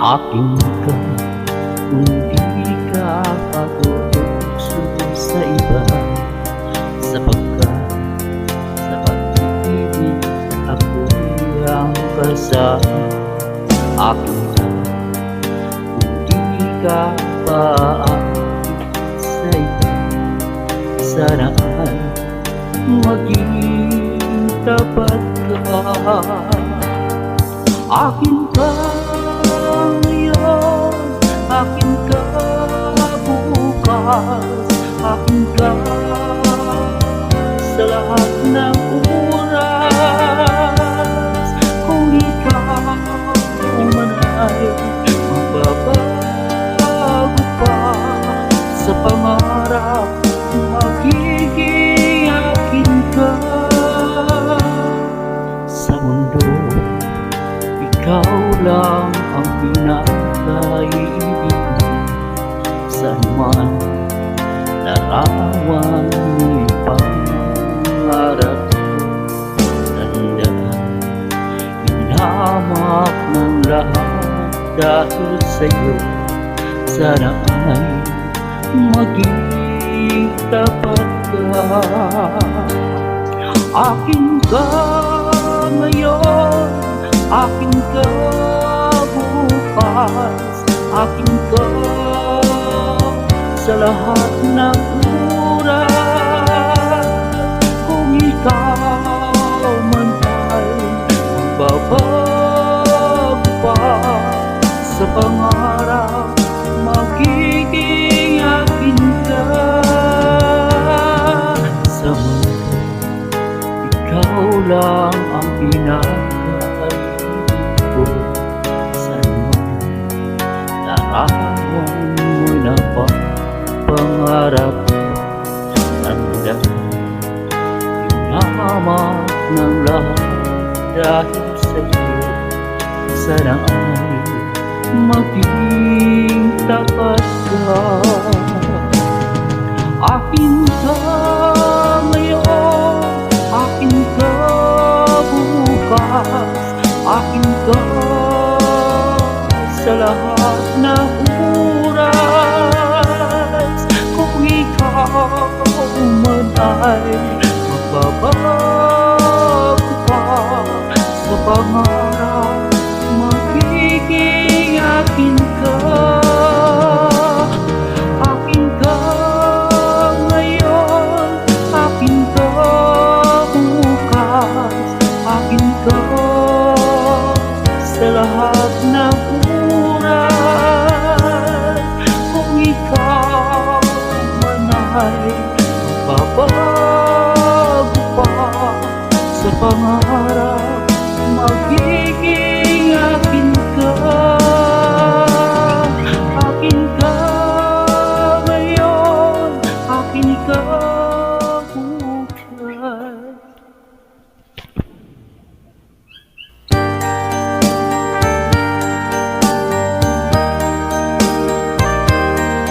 Akin ka kung di ka pag-uusog sa iba, sapagkat sa pag-ibig ako'y ang kasama. Akin ka kung di ka paakit sa iba, sana ay maging tapat ka. Akin ka ngayon, akin ka bukas, akin ka sa lahat ng oras. Kung ikaw man ay magbabago pa sa pangarap, magiging akin ka. Sa mundo, ikaw lang ang pinakaibigan. Saan man larawan mo'y pangarap, tandaan, hinamak ng lahat dahil sa'yo. Sana ay maging tapat ka. Akin ka ngayon, akin ka bukas, akin ka sa lahat ng oras. Kung ikaw man ay magbabago pa sa pangarap, magiging akin ka. Sa mundo, ikaw lang ang pinakaibigan ko. Saan man larawan mo na pangarap, tandaan, hinamak ng lahat dahil sa'yo. Sana ay maging tapat ka. Akin ka ngayon, akin ka bukas, akin ka sa lahat ng oras. Kung ikaw man ay magbabago pa sa pangarap, magiging akin ka. Akin ka ngayon, akin ka bukas, akin ka sa lahat ng oras. Kung ikaw man ay magbabago pa sa pangarap, magiging